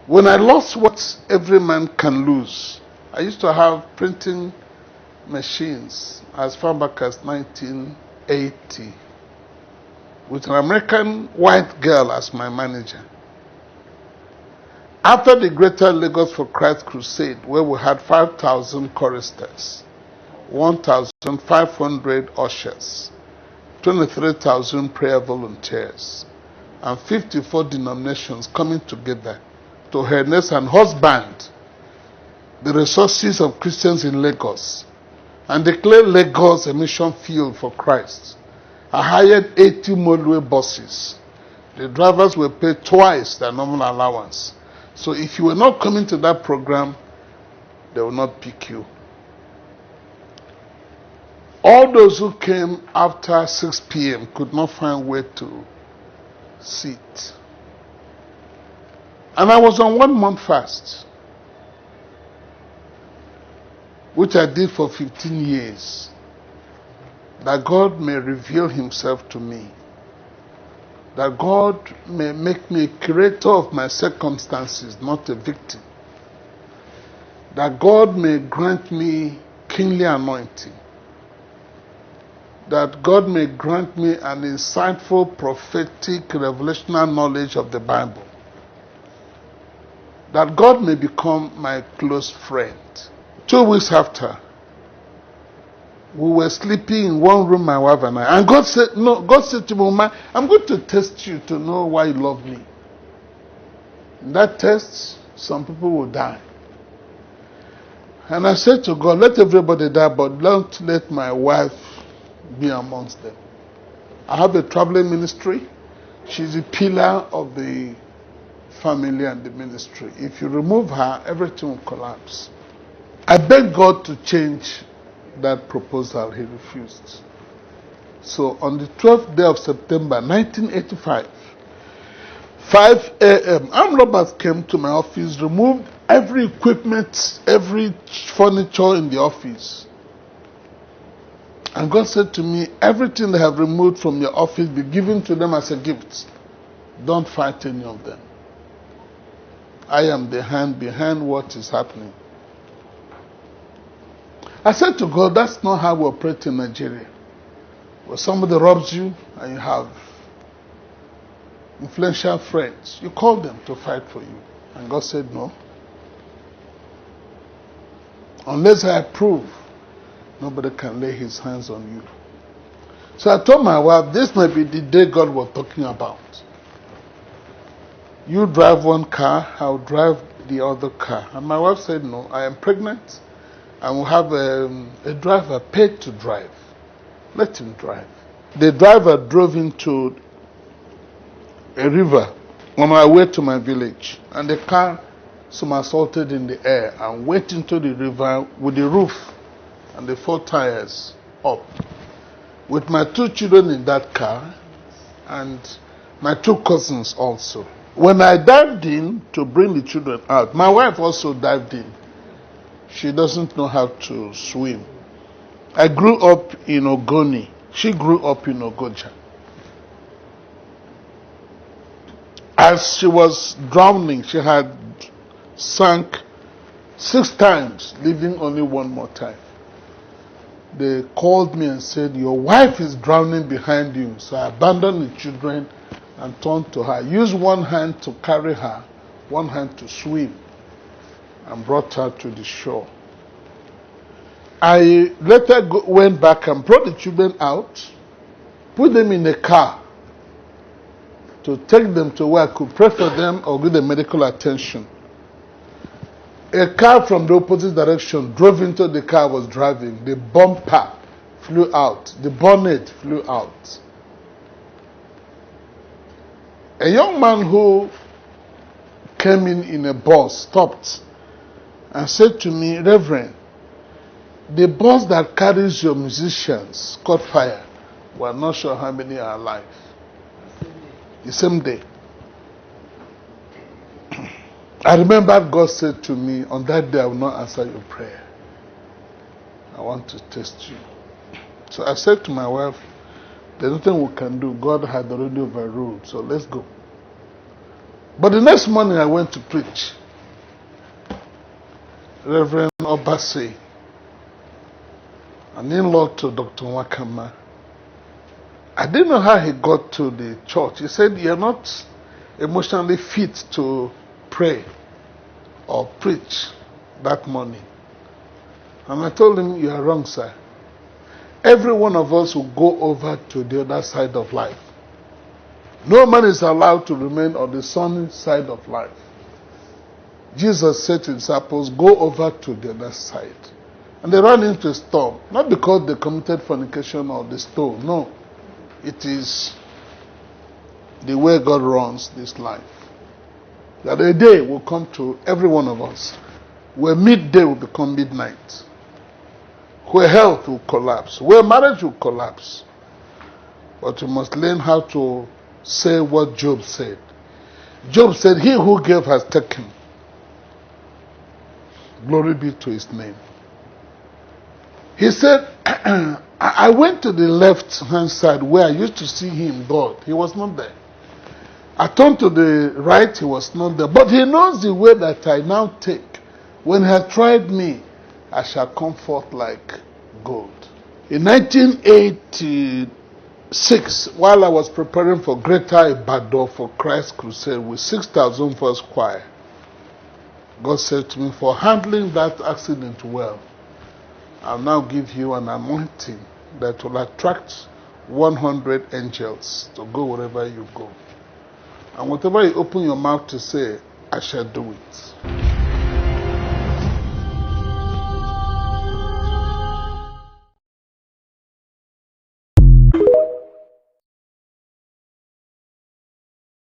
When I lost what every man can lose, I used to have printing machines as far back as 1980 with an American white girl as my manager. After the Greater Lagos for Christ Crusade, where we had 5,000 choristers, 1,500 ushers, 23,000 prayer volunteers, and 54 denominations coming together to harness and husband the resources of Christians in Lagos and declare Lagos a mission field for Christ. I hired 80 motorway buses. The drivers were paid twice their normal allowance. So if you were not coming to that program, they will not pick you. All those who came after 6 p.m. could not find where to sit. And I was on 1 month fast, which I did for 15 years, that God may reveal himself to me, that God may make me a creator of my circumstances, not a victim, that God may grant me kingly anointing, that God may grant me an insightful prophetic revelational knowledge of the Bible, that God may become my close friend. 2 weeks after, we were sleeping in one room, my wife and I. And God said, no, God said to me, I'm going to test you to know why you love me. In that test, some people will die. And I said to God, let everybody die, but don't let my wife be amongst them. I have a traveling ministry. She's a pillar of the family and the ministry. If you remove her, everything will collapse. I begged God to change that proposal. He refused. So on the 12th day of September 1985, 5 a.m., Armed Robbers came to my office, removed every equipment, every furniture in the office. And God said to me, everything they have removed from your office be given to them as a gift. Don't fight any of them. I am the hand behind what is happening. I said to God, that's not how we operate in Nigeria. When somebody robs you and you have influential friends, you call them to fight for you. And God said, no. Unless I approve, nobody can lay his hands on you. So I told my wife, this may be the day God was talking about. You drive one car, I'll drive the other car. And my wife said, no, I am pregnant. And we'll have a driver paid to drive. Let him drive. The driver drove into a river on my way to my village. And the car somersaulted in the air and went into the river with the roof and the 4 tires up. With my 2 children in that car and my 2 cousins also. When I dived in to bring the children out, my wife also dived in. She doesn't know how to swim. I grew up in Ogoni. She grew up in Ogoja. As she was drowning, she had sunk 6 times, leaving only 1 more time. They called me and said, your wife is drowning behind you. So I abandoned the children and turned to her. Used 1 hand to carry her, 1 hand to swim, and brought her to the shore. I later went back and brought the children out, put them in a car to take them to where I could pray for them or give them medical attention. A car from the opposite direction drove into the car I was driving. The bumper flew out. The bonnet flew out. A young man who came in a bus stopped and said to me, Reverend, the bus that carries your musicians caught fire. We're not sure how many are alive. The same day. I remember God said to me, on that day I will not answer your prayer. I want to test you. So I said to my wife, there's nothing we can do. God had already overruled, so let's go. But the next morning I went to preach. Reverend Obasi, an in-law to Dr. Wakama. I didn't know how he got to the church. He said, "You're not emotionally fit to pray or preach that morning." And I told him, "You are wrong, sir. Every one of us will go over to the other side of life. No man is allowed to remain on the sunny side of life." Jesus said to his disciples, "Go over to the other side." And they ran into a storm. Not because they committed fornication or they stole. No. It is the way God runs this life. That a day will come to every one of us where midday will become midnight. Where health will collapse. Where marriage will collapse. But you must learn how to say what Job said. Job said, "He who gave has taken. Glory be to his name." He said, "I went to the left-hand side where I used to see him, God. He was not there. I turned to the right, he was not there. But he knows the way that I now take. When he has tried me, I shall come forth like gold." In 1986, while I was preparing for Greater Ibadan for Christ Crusade with 6,000 first choir, God said to me, "For handling that accident well, I'll now give you an anointing that will attract 100 angels to go wherever you go. And whatever you open your mouth to say, I shall do it."